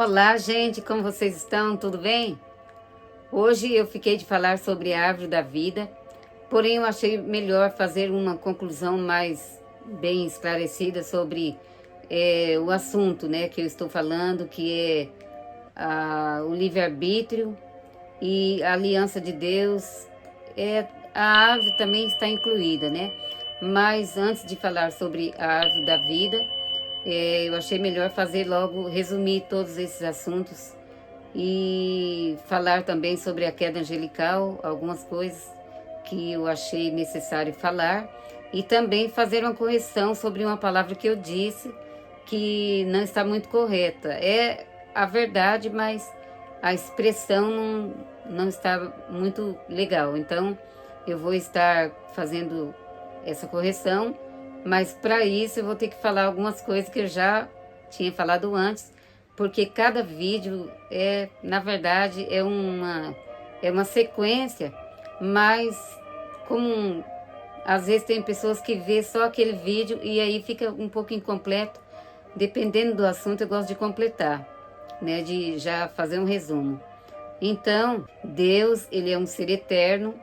Olá, gente, como vocês estão? Tudo bem? Hoje eu fiquei de falar sobre a árvore da vida, porém eu achei melhor fazer uma conclusão mais bem esclarecida sobre o assunto, né, que eu estou falando, que é o livre-arbítrio e a aliança de Deus. A árvore também está incluída, né? Mas antes de falar sobre a árvore da vida, eu achei melhor fazer logo, resumir todos esses assuntos e falar também sobre a queda angelical, algumas coisas que eu achei necessário falar, e também fazer uma correção sobre uma palavra que eu disse que não está muito correta. É a verdade, mas a expressão não está muito legal. Então, eu vou estar fazendo essa correção, mas para isso eu vou ter que falar algumas coisas que eu já tinha falado antes, porque cada vídeo na verdade, é uma sequência, mas como às vezes tem pessoas que vê só aquele vídeo e aí fica um pouco incompleto, dependendo do assunto eu gosto de completar, né, de já fazer um resumo. Então, Deus, ele é um ser eterno,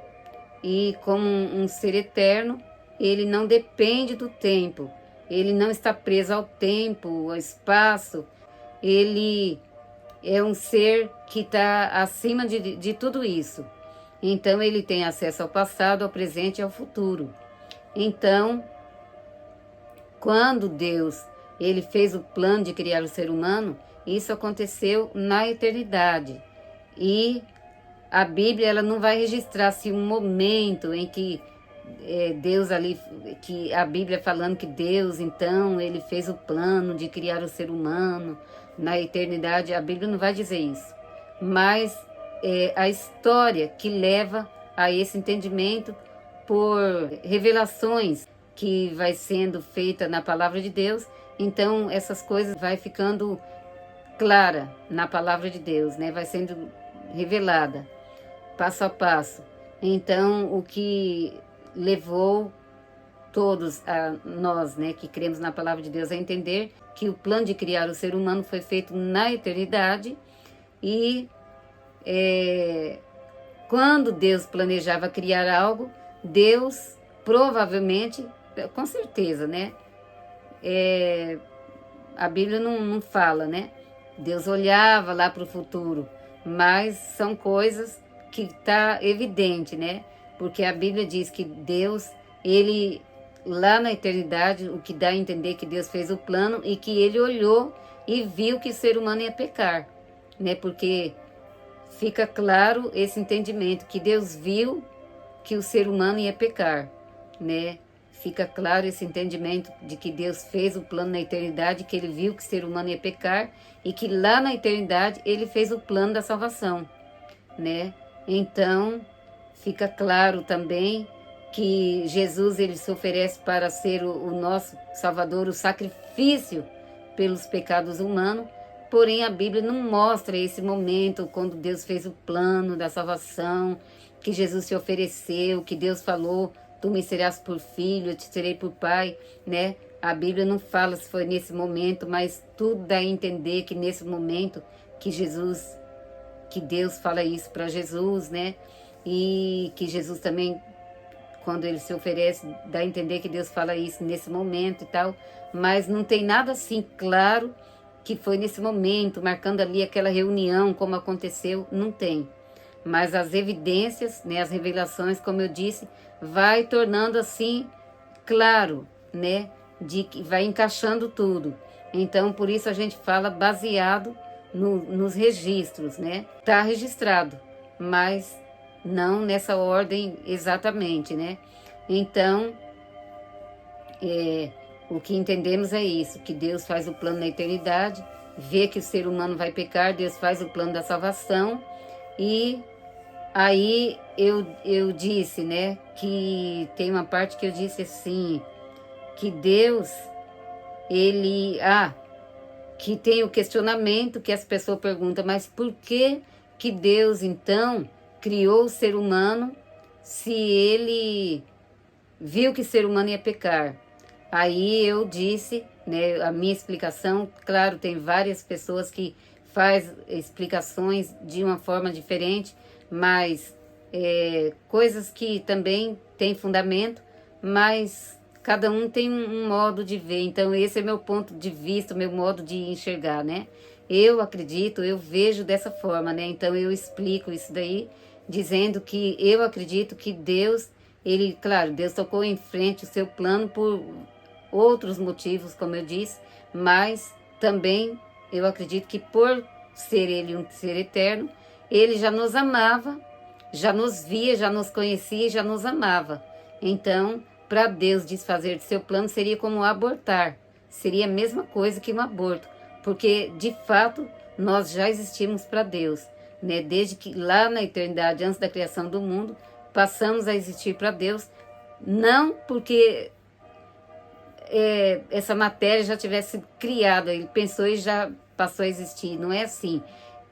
e como um ser eterno, ele não depende do tempo, ele não está preso ao tempo, ao espaço, ele é um ser que está acima de tudo isso. Então, ele tem acesso ao passado, ao presente e ao futuro. Então, quando Deus ele fez o plano de criar o ser humano, isso aconteceu na eternidade. E a Bíblia ela não vai registrar se um momento em que Deus ali, que a Bíblia falando que Deus, então, ele fez o plano de criar o ser humano na eternidade, a Bíblia não vai dizer isso. Mas a história que leva a esse entendimento por revelações que vai sendo feita na palavra de Deus, então essas coisas vai ficando clara na palavra de Deus, né? Vai sendo revelada passo a passo. Então, o que levou todos a nós, né, que cremos na palavra de Deus, a entender que o plano de criar o ser humano foi feito na eternidade e quando Deus planejava criar algo, Deus provavelmente, com certeza, né, a Bíblia não fala, né, Deus olhava lá para o futuro, mas são coisas que está evidente, né? Porque a Bíblia diz que Deus, ele lá na eternidade, o que dá a entender que Deus fez o plano e que ele olhou e viu que o ser humano ia pecar, né? Porque fica claro esse entendimento que Deus viu que o ser humano ia pecar, né? Fica claro esse entendimento de que Deus fez o plano na eternidade, que ele viu que o ser humano ia pecar e que lá na eternidade ele fez o plano da salvação, né? Então, fica claro também que Jesus ele se oferece para ser o nosso Salvador, o sacrifício pelos pecados humanos, porém a Bíblia não mostra esse momento quando Deus fez o plano da salvação, que Jesus se ofereceu, que Deus falou, tu me serás por filho, eu te serei por pai, né? A Bíblia não fala se foi nesse momento, mas tudo dá a entender que nesse momento que Deus fala isso para Jesus, né? E que Jesus também, quando ele se oferece, dá a entender que Deus fala isso nesse momento e tal. Mas não tem nada assim claro que foi nesse momento, marcando ali aquela reunião, como aconteceu, não tem. Mas as evidências, né, as revelações, como eu disse, vai tornando assim claro, né? De que vai encaixando tudo. Então, por isso a gente fala baseado nos registros, né? Está registrado, mas não nessa ordem exatamente, né? Então, o que entendemos é isso, que Deus faz o plano na eternidade, vê que o ser humano vai pecar, Deus faz o plano da salvação, e aí eu disse, né, que tem uma parte que eu disse assim, que Deus, ele... que tem o questionamento que as pessoas perguntam, mas por que Deus, então, criou o ser humano se ele viu que o ser humano ia pecar? Aí eu disse, né, a minha explicação, claro, tem várias pessoas que faz explicações de uma forma diferente, mas coisas que também têm fundamento, mas cada um tem um modo de ver. Então esse é meu ponto de vista, meu modo de enxergar, né? Eu acredito, eu vejo dessa forma, né? Então eu explico isso daí, dizendo que eu acredito que Deus, ele, claro, Deus tocou em frente o seu plano por outros motivos, como eu disse, mas também eu acredito que por ser ele um ser eterno, ele já nos amava, já nos via, já nos conhecia e já nos amava. Então, para Deus desfazer de seu plano seria como abortar, seria a mesma coisa que um aborto, porque de fato nós já existimos para Deus, né? Desde que lá na eternidade, antes da criação do mundo, passamos a existir para Deus, não porque essa matéria já tivesse sido criada, ele pensou e já passou a existir, não é assim.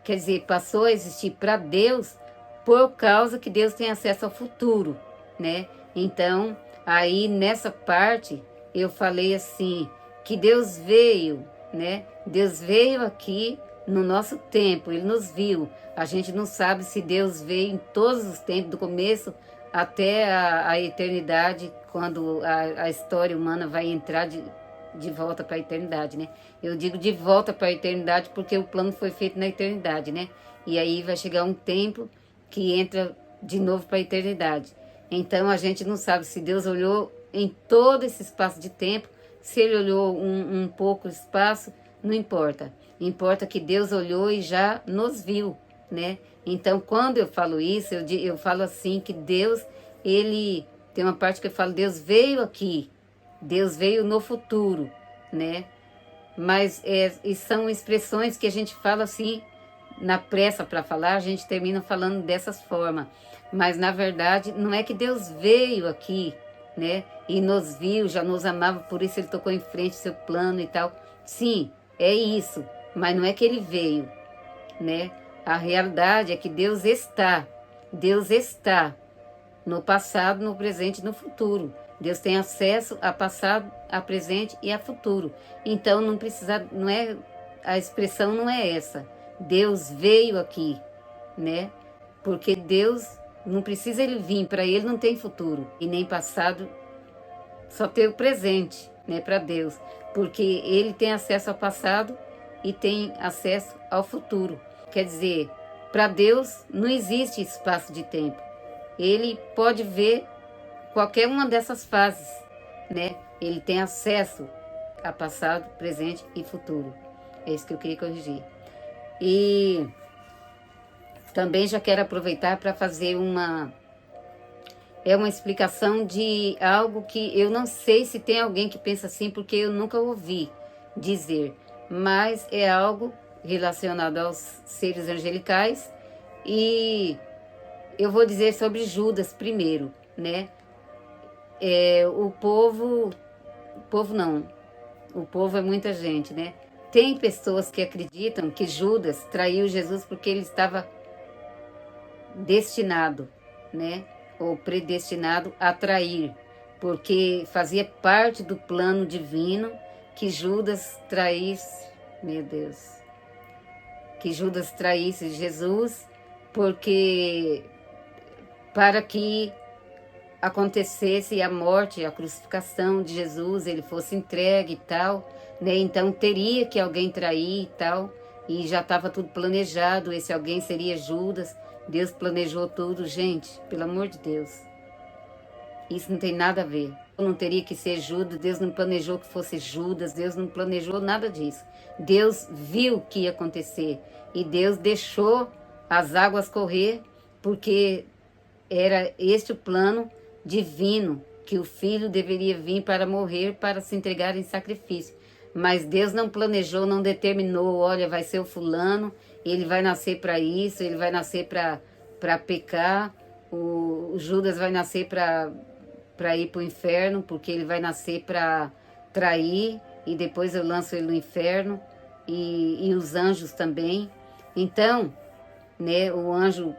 Quer dizer, passou a existir para Deus por causa que Deus tem acesso ao futuro, né? Então, aí nessa parte, eu falei assim, que Deus veio, né? Deus veio aqui no nosso tempo, Ele nos viu. A gente não sabe se Deus veio em todos os tempos, do começo até a eternidade, quando a história humana vai entrar de volta para a eternidade, né? Eu digo de volta para a eternidade porque o plano foi feito na eternidade, né? E aí vai chegar um tempo que entra de novo para a eternidade. Então a gente não sabe se Deus olhou em todo esse espaço de tempo, se Ele olhou um pouco espaço, não importa. Importa que Deus olhou e já nos viu, né? Então quando eu falo isso, eu falo assim que Deus, Ele... Tem uma parte que eu falo, Deus veio aqui, Deus veio no futuro, né? Mas e são expressões que a gente fala assim, na pressa para falar, a gente termina falando dessas formas. Mas, na verdade, não é que Deus veio aqui, né? E nos viu, já nos amava, por isso Ele tocou em frente seu plano e tal. Sim, é isso, mas não é que Ele veio, né? A realidade é que Deus está no passado, no presente e no futuro. Deus tem acesso a passado, a presente e a futuro. Então não precisa, não é, a expressão não é essa. Deus veio aqui, né? Porque Deus não precisa ele vir, para ele não tem futuro e nem passado, só tem o presente, né, para Deus, porque ele tem acesso ao passado e tem acesso ao futuro. Quer dizer, para Deus não existe espaço de tempo. Ele pode ver qualquer uma dessas fases, né? Ele tem acesso a passado, presente e futuro. É isso que eu queria corrigir. E também já quero aproveitar para fazer uma explicação de algo que eu não sei se tem alguém que pensa assim, porque eu nunca ouvi dizer, mas é algo relacionado aos seres angelicais e eu vou dizer sobre Judas primeiro, né? O povo não, o povo é muita gente, né? Tem pessoas que acreditam que Judas traiu Jesus porque ele estava destinado, né? Ou predestinado a trair, porque fazia parte do plano divino que Judas traísse, meu Deus, que Judas traísse Jesus, porque para que acontecesse a morte, a crucificação de Jesus, ele fosse entregue e tal, né? Então teria que alguém trair e tal, e já estava tudo planejado, esse alguém seria Judas. Deus planejou tudo, gente, pelo amor de Deus. Isso não tem nada a ver. Não teria que ser Judas, Deus não planejou que fosse Judas, Deus não planejou nada disso. Deus viu o que ia acontecer e Deus deixou as águas correr, porque era este o plano divino, que o Filho deveria vir para morrer, para se entregar em sacrifício. Mas Deus não planejou, não determinou, olha, vai ser o fulano, ele vai nascer para isso, ele vai nascer para pecar, o Judas vai nascer para ir para o inferno, porque ele vai nascer para trair, e depois eu lanço ele no inferno, e os anjos também. Então, né, o anjo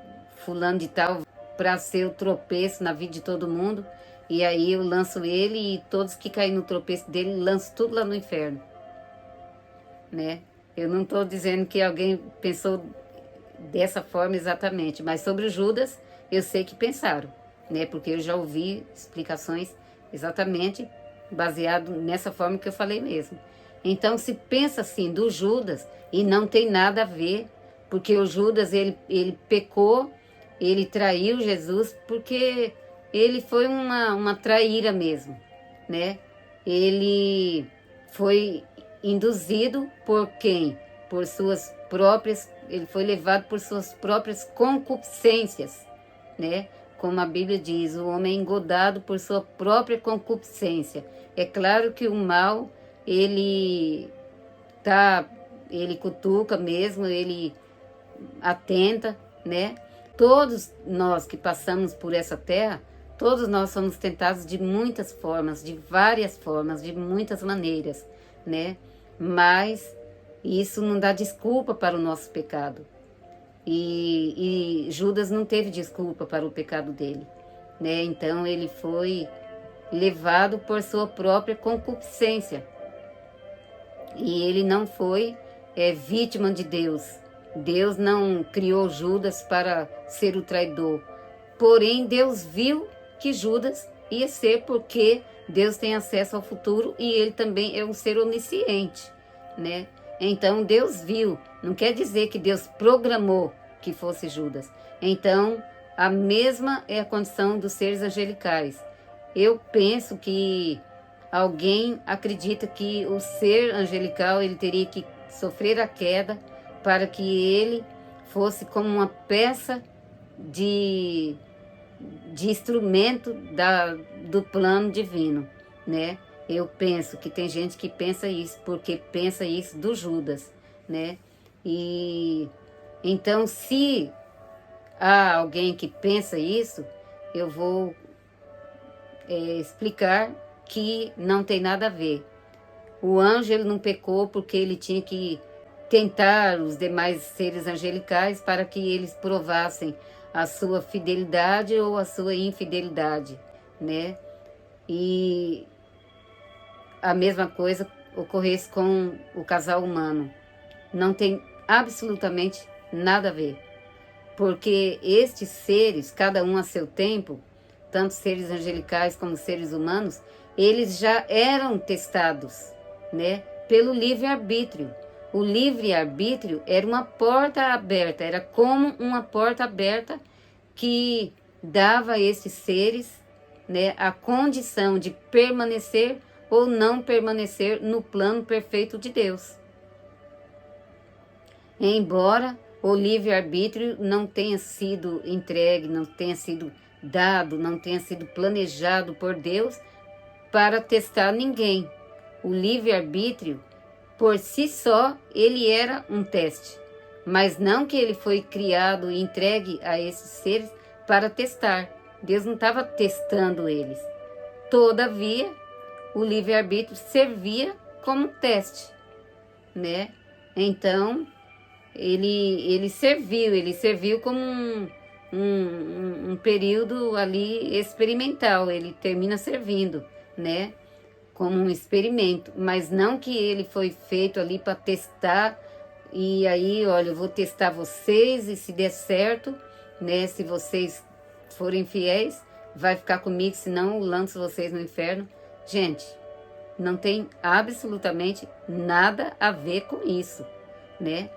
fulano de tal, para ser o tropeço na vida de todo mundo, e aí eu lanço ele e todos que caem no tropeço dele, lanço tudo lá no inferno, né? Eu não estou dizendo que alguém pensou dessa forma exatamente, mas sobre o Judas eu sei que pensaram, né? Porque eu já ouvi explicações exatamente baseado nessa forma que eu falei mesmo. Então se pensa assim do Judas e não tem nada a ver, porque o Judas ele pecou, ele traiu Jesus porque ele foi uma traíra mesmo, né? Ele foi induzido por quem? Por suas próprias, ele foi levado por suas próprias concupiscências, né? Como a Bíblia diz, o homem é engodado por sua própria concupiscência. É claro que o mal, ele ele cutuca mesmo, ele atenta, né? Todos nós que passamos por essa terra, todos nós somos tentados de muitas formas, de várias formas, de muitas maneiras, né? Mas isso não dá desculpa para o nosso pecado. E Judas não teve desculpa para o pecado dele, né? Então ele foi levado por sua própria concupiscência. E ele não foi vítima de Deus. Deus não criou Judas para ser o traidor. Porém, Deus viu que Judas ia ser, porque Deus tem acesso ao futuro e ele também é um ser onisciente, né? Então, Deus viu. Não quer dizer que Deus programou que fosse Judas. Então, a mesma é a condição dos seres angelicais. Eu penso que alguém acredita que o ser angelical ele teria que sofrer a queda para que ele fosse como uma peça de instrumento do plano divino, né? Eu penso que tem gente que pensa isso, porque pensa isso do Judas, né? E então, se há alguém que pensa isso, eu vou explicar que não tem nada a ver. O anjo ele não pecou porque ele tinha que tentar os demais seres angelicais para que eles provassem a sua fidelidade ou a sua infidelidade, né? E a mesma coisa ocorresse com o casal humano. Não tem absolutamente nada a ver. Porque estes seres, cada um a seu tempo, tanto seres angelicais como seres humanos, eles já eram testados, né, pelo livre-arbítrio. O livre-arbítrio era uma porta aberta, era como uma porta aberta que dava a esses seres, né, a condição de permanecer ou não permanecer no plano perfeito de Deus. Embora o livre-arbítrio não tenha sido entregue, não tenha sido dado, não tenha sido planejado por Deus para testar ninguém. O livre-arbítrio, por si só, ele era um teste, mas não que ele foi criado e entregue a esses seres para testar. Deus não estava testando eles. Todavia, o livre-arbítrio servia como teste, né? Então, ele serviu como um período ali experimental, ele termina servindo, né? Como um experimento, mas não que ele foi feito ali para testar, e aí, olha, eu vou testar vocês, e se der certo, né, se vocês forem fiéis, vai ficar comigo, senão eu lanço vocês no inferno. Gente, não tem absolutamente nada a ver com isso, né?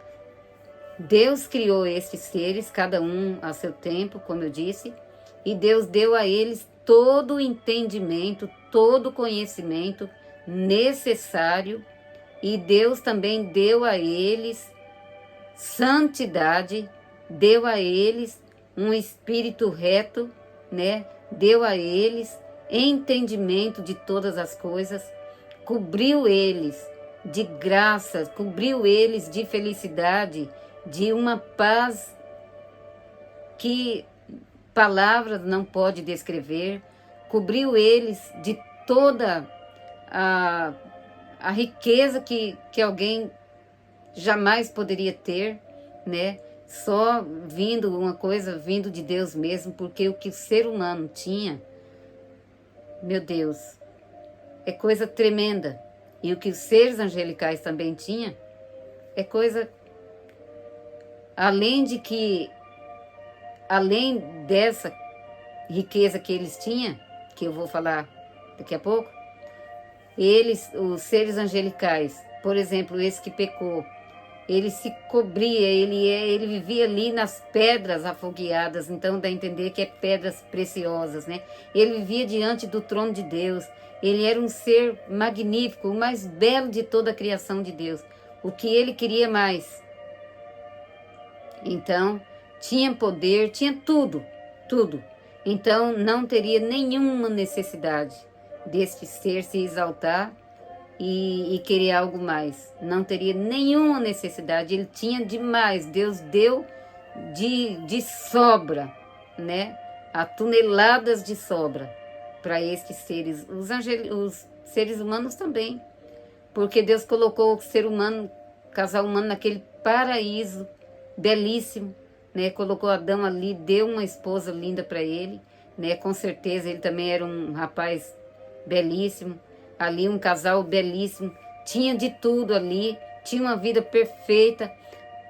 Deus criou estes seres, cada um a seu tempo, como eu disse, e Deus deu a eles todo o entendimento, todo o conhecimento necessário, e Deus também deu a eles santidade, deu a eles um espírito reto, né? Deu a eles entendimento de todas as coisas, cobriu eles de graça, cobriu eles de felicidade, de uma paz que palavras não pode descrever, cobriu eles de toda a riqueza que alguém jamais poderia ter, né? Só vindo uma coisa, vindo de Deus mesmo, porque o que o ser humano tinha, meu Deus, é coisa tremenda. E o que os seres angelicais também tinham, é coisa, além de que, além dessa riqueza que eles tinham, que eu vou falar daqui a pouco, eles, os seres angelicais, por exemplo, esse que pecou, ele se cobria, ele vivia ali nas pedras afogueadas, então dá a entender que é pedras preciosas, né? Ele vivia diante do trono de Deus, ele era um ser magnífico, o mais belo de toda a criação de Deus, o que ele queria mais. Então, tinha poder, tinha tudo, tudo. Então, não teria nenhuma necessidade deste ser se exaltar e querer algo mais. Não teria nenhuma necessidade. Ele tinha demais. Deus deu de sobra, né? A toneladas de sobra para estes seres. Os seres humanos também. Porque Deus colocou o ser humano, o casal humano, naquele paraíso belíssimo, né? Colocou Adão ali, deu uma esposa linda para ele, né? Com certeza ele também era um rapaz belíssimo. Ali um casal belíssimo, tinha de tudo ali, tinha uma vida perfeita,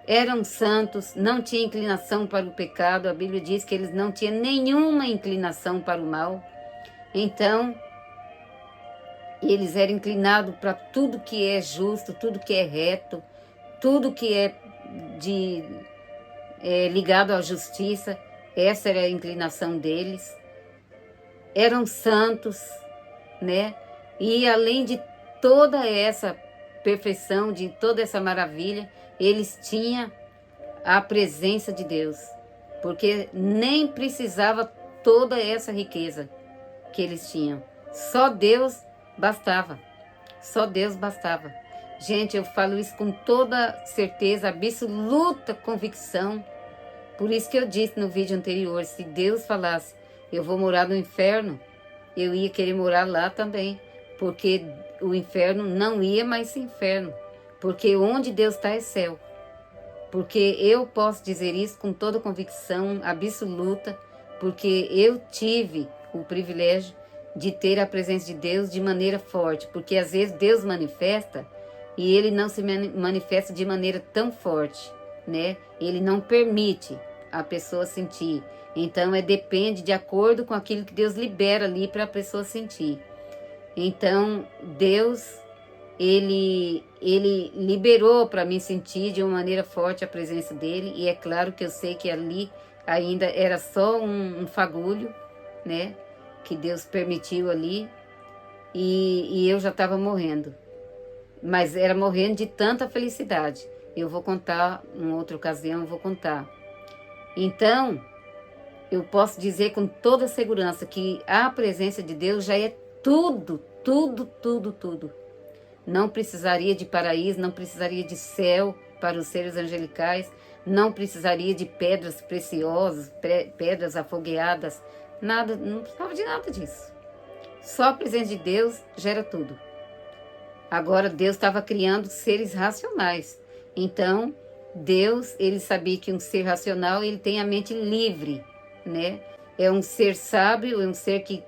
eram santos, não tinha inclinação para o pecado. A Bíblia diz que eles não tinham nenhuma inclinação para o mal. Então, eles eram inclinados para tudo que é justo, tudo que é reto, tudo que é ligado à justiça. Essa era a inclinação deles. Eram santos, né? E além de toda essa perfeição, de toda essa maravilha, eles tinham a presença de Deus, porque nem precisava toda essa riqueza que eles tinham. Só Deus bastava. Só Deus bastava. Gente, eu falo isso com toda certeza, absoluta convicção. Por isso que eu disse no vídeo anterior, se Deus falasse, eu vou morar no inferno, eu ia querer morar lá também. Porque o inferno não ia mais ser inferno. Porque onde Deus está é céu. Porque eu posso dizer isso com toda convicção absoluta, porque eu tive o privilégio de ter a presença de Deus de maneira forte. Porque às vezes Deus manifesta e Ele não se manifesta de maneira tão forte, né? Ele não permite a pessoa sentir. Então depende de acordo com aquilo que Deus libera ali para a pessoa sentir. Então, Deus, ele liberou para mim sentir de uma maneira forte a presença dele. E é claro que eu sei que ali ainda era só um fagulho, né? Que Deus permitiu ali. E eu já estava morrendo. Mas era morrendo de tanta felicidade. Eu vou contar, em outra ocasião, eu vou contar. Então, eu posso dizer com toda segurança que a presença de Deus já é tudo, tudo, tudo, tudo. Não precisaria de paraíso, não precisaria de céu para os seres angelicais, não precisaria de pedras preciosas, pedras afogueadas, nada, não precisava de nada disso. Só a presença de Deus gera tudo. Agora Deus estava criando seres racionais. Então, Deus, ele sabia que um ser racional, ele tem a mente livre, né? É um ser sábio, é um ser que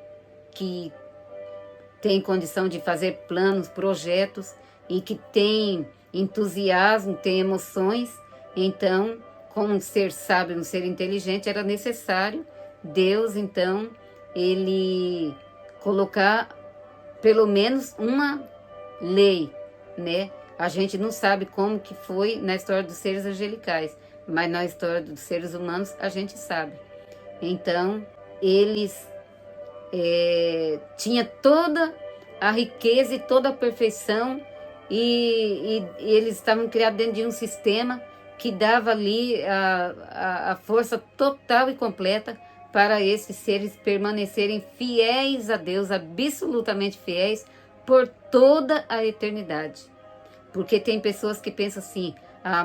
tem condição de fazer planos, projetos e que tem entusiasmo, tem emoções. Então, como um ser sábio, um ser inteligente, era necessário Deus, então, ele colocar pelo menos uma lei, né? A gente não sabe como que foi na história dos seres angelicais, mas na história dos seres humanos a gente sabe. Então, eles tinha toda a riqueza e toda a perfeição e eles estavam criados dentro de um sistema que dava ali a força total e completa para esses seres permanecerem fiéis a Deus, absolutamente fiéis por toda a eternidade. Porque tem pessoas que pensam assim,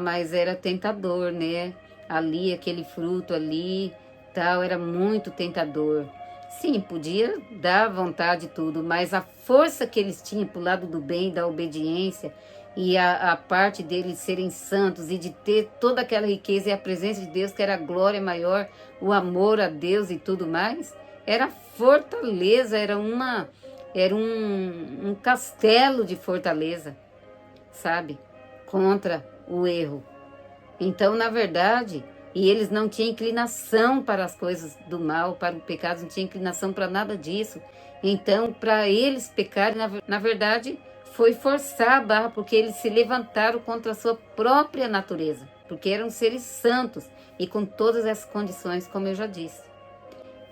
mas era tentador, né? Ali, aquele fruto ali, tal, era muito tentador. Sim, podia dar vontade e tudo, mas a força que eles tinham para o lado do bem, da obediência, e a parte deles serem santos e de ter toda aquela riqueza e a presença de Deus, que era a glória maior, o amor a Deus e tudo mais, era fortaleza, era um castelo de fortaleza, sabe? Contra o erro. Então, na verdade, e eles não tinham inclinação para as coisas do mal, para o pecado, não tinham inclinação para nada disso. Então, para eles pecarem, na verdade, foi forçar a barra, porque eles se levantaram contra a sua própria natureza, porque eram seres santos e com todas essas condições, como eu já disse.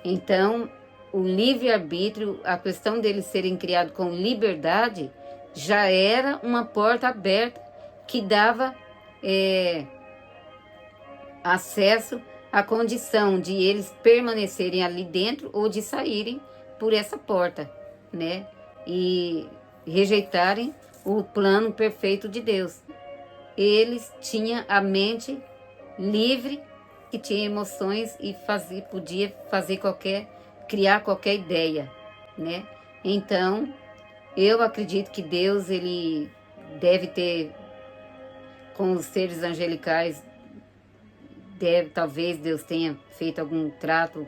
Então, o livre-arbítrio, a questão deles serem criados com liberdade, já era uma porta aberta que dava acesso à condição de eles permanecerem ali dentro ou de saírem por essa porta, né? E rejeitarem o plano perfeito de Deus. Eles tinham a mente livre, que tinha emoções e podia fazer criar qualquer ideia, né? Então, eu acredito que Deus, ele deve ter, com os seres angelicais, talvez Deus tenha feito algum trato,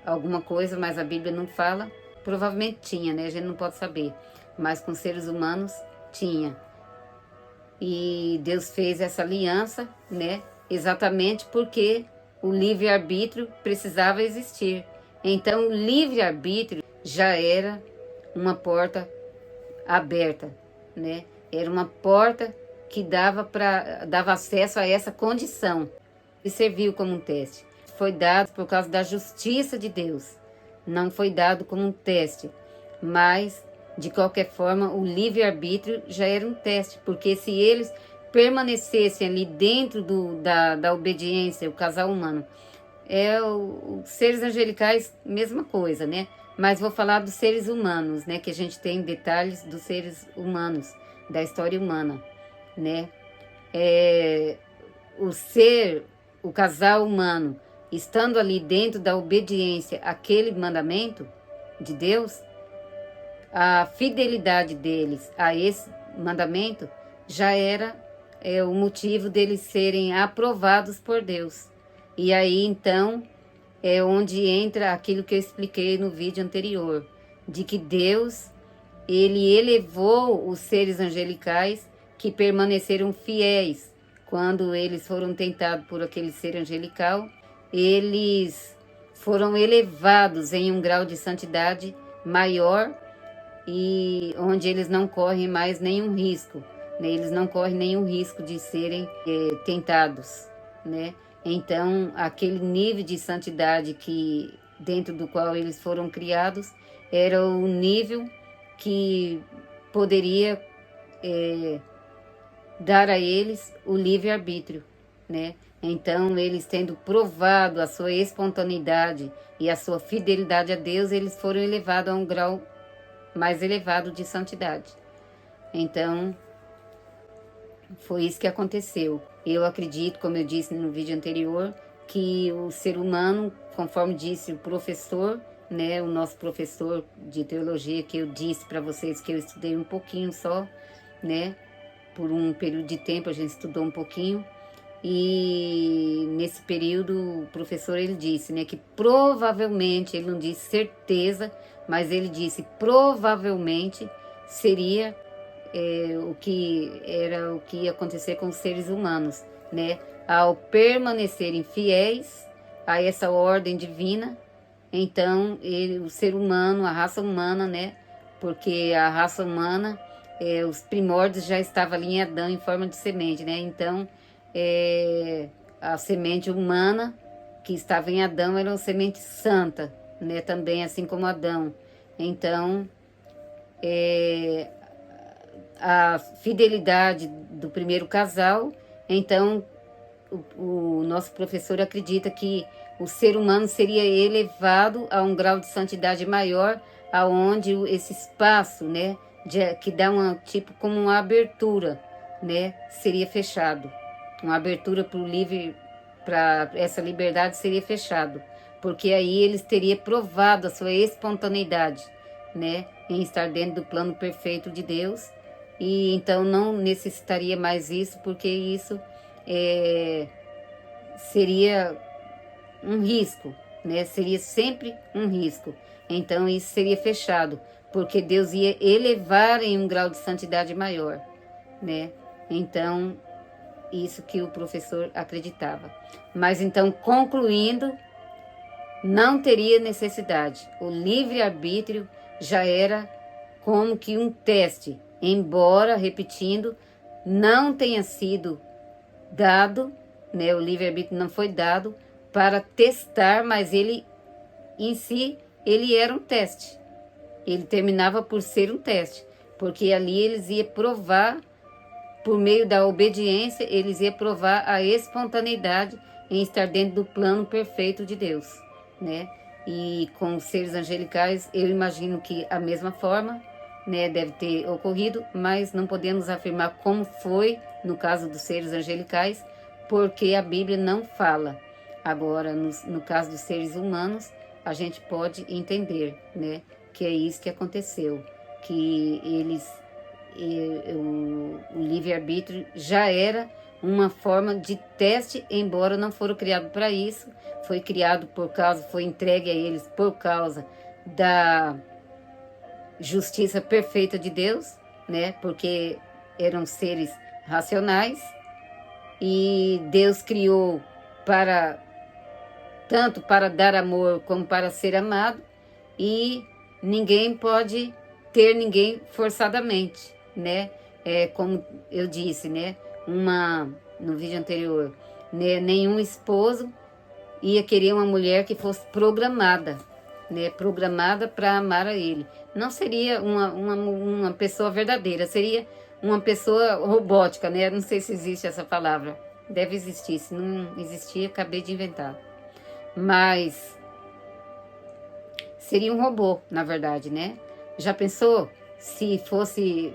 alguma coisa, mas a Bíblia não fala. Provavelmente tinha, né? A gente não pode saber. Mas com seres humanos, tinha. E Deus fez essa aliança, né? Exatamente porque o livre-arbítrio precisava existir. Então, o livre-arbítrio já era uma porta aberta, né? Era uma porta que dava acesso a essa condição. E serviu como um teste. Foi dado por causa da justiça de Deus. Não foi dado como um teste. Mas, de qualquer forma, o livre-arbítrio já era um teste. Porque se eles permanecessem ali dentro da obediência, o casal humano, os seres angelicais, mesma coisa, né? Mas vou falar dos seres humanos, né? Que a gente tem detalhes dos seres humanos, da história humana, né? O casal humano, estando ali dentro da obediência àquele mandamento de Deus, a fidelidade deles a esse mandamento já era o motivo deles serem aprovados por Deus. E aí, então, é onde entra aquilo que eu expliquei no vídeo anterior, de que Deus, ele elevou os seres angelicais que permaneceram fiéis. Quando eles foram tentados por aquele ser angelical, eles foram elevados em um grau de santidade maior e onde eles não correm mais nenhum risco, né? Eles não correm nenhum risco de serem tentados, né? Então, aquele nível de santidade dentro do qual eles foram criados era o nível que poderia dar a eles o livre-arbítrio, né? Então, eles tendo provado a sua espontaneidade e a sua fidelidade a Deus, eles foram elevados a um grau mais elevado de santidade. Então, foi isso que aconteceu. Eu acredito, como eu disse no vídeo anterior, que o ser humano, conforme disse o professor, né, o nosso professor de teologia, que eu disse para vocês que eu estudei um pouquinho só, né, por um período de tempo a gente estudou um pouquinho, e nesse período o professor ele disse, né, que provavelmente, ele não disse certeza, mas ele disse provavelmente seria o que ia acontecer com os seres humanos, né, ao permanecerem fiéis a essa ordem divina. Então o ser humano, a raça humana, né, porque a raça humana, os primórdios já estavam ali em Adão em forma de semente, né? Então, a semente humana que estava em Adão era uma semente santa, né? Também assim como Adão. Então, a fidelidade do primeiro casal, então o nosso professor acredita que o ser humano seria elevado a um grau de santidade maior, aonde esse espaço, né, que dá como uma abertura, né, seria fechado. Uma abertura para essa liberdade seria fechado, porque aí eles teriam provado a sua espontaneidade, né, em estar dentro do plano perfeito de Deus, e então não necessitaria mais isso, porque isso seria um risco, né? Seria sempre um risco. Então isso seria fechado, porque Deus ia elevar em um grau de santidade maior, né? Então isso que o professor acreditava. Mas então, concluindo, não teria necessidade. O livre-arbítrio já era como que um teste, embora, repetindo, não tenha sido dado, né, o livre-arbítrio não foi dado para testar, mas ele em si, ele era um teste. Ele terminava por ser um teste, porque ali eles iam provar, por meio da obediência, eles iam provar a espontaneidade em estar dentro do plano perfeito de Deus, né? E com os seres angelicais, eu imagino que a mesma forma, né, deve ter ocorrido, mas não podemos afirmar como foi no caso dos seres angelicais, porque a Bíblia não fala. Agora, no caso dos seres humanos, a gente pode entender, né, que é isso que aconteceu, que o livre-arbítrio já era uma forma de teste, embora não foram criados para isso, foi entregue a eles por causa da justiça perfeita de Deus, né, porque eram seres racionais, e Deus criou tanto para dar amor como para ser amado, e ninguém pode ter ninguém forçadamente, né? Como eu disse, né? No vídeo anterior, né? Nenhum esposo ia querer uma mulher que fosse programada, né? Programada para amar a ele. Não seria uma pessoa verdadeira, seria uma pessoa robótica, né? Não sei se existe essa palavra. Deve existir. Se não existir, acabei de inventar. Mas seria um robô, na verdade, né? Já pensou se fosse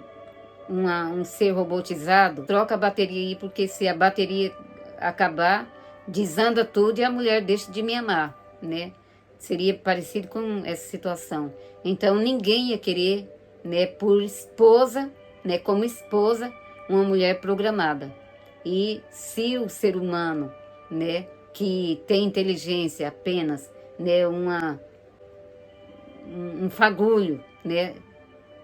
um ser robotizado? Troca a bateria aí, porque se a bateria acabar, desanda tudo e a mulher deixa de me amar, né? Seria parecido com essa situação. Então, ninguém ia querer, né, por esposa, né, como esposa, uma mulher programada. E se o ser humano, né, que tem inteligência apenas, né, um fagulho, né,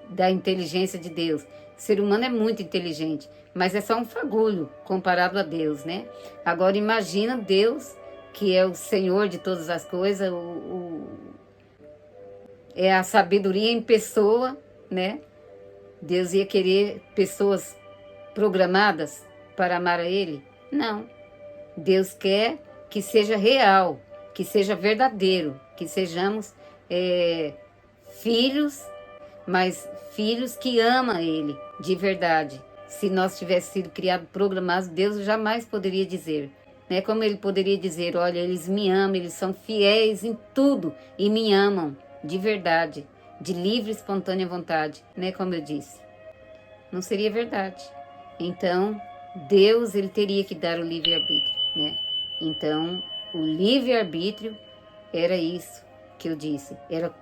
da inteligência de Deus. O ser humano é muito inteligente, mas é só um fagulho comparado a Deus, né? Agora imagina Deus, que é o Senhor de todas as coisas, é a sabedoria em pessoa, né? Deus ia querer pessoas programadas para amar a Ele? Não. Deus quer que seja real, que seja verdadeiro, que sejamos filhos, mas filhos que amam Ele de verdade. Se nós tivéssemos sido criados programados, Deus jamais poderia dizer, né? Como Ele poderia dizer, olha, eles me amam, eles são fiéis em tudo e me amam de verdade, de livre e espontânea vontade, né? Como eu disse. Não seria verdade. Então, Deus, ele teria que dar o livre-arbítrio, né? Então, o livre-arbítrio era isso que eu disse. Era,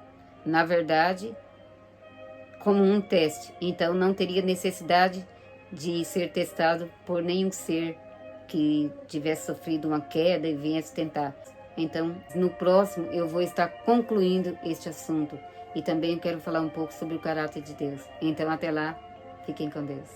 na verdade, como um teste. Então, não teria necessidade de ser testado por nenhum ser que tivesse sofrido uma queda e viesse tentar. Então, no próximo, eu vou estar concluindo este assunto. E também quero falar um pouco sobre o caráter de Deus. Então, até lá, fiquem com Deus.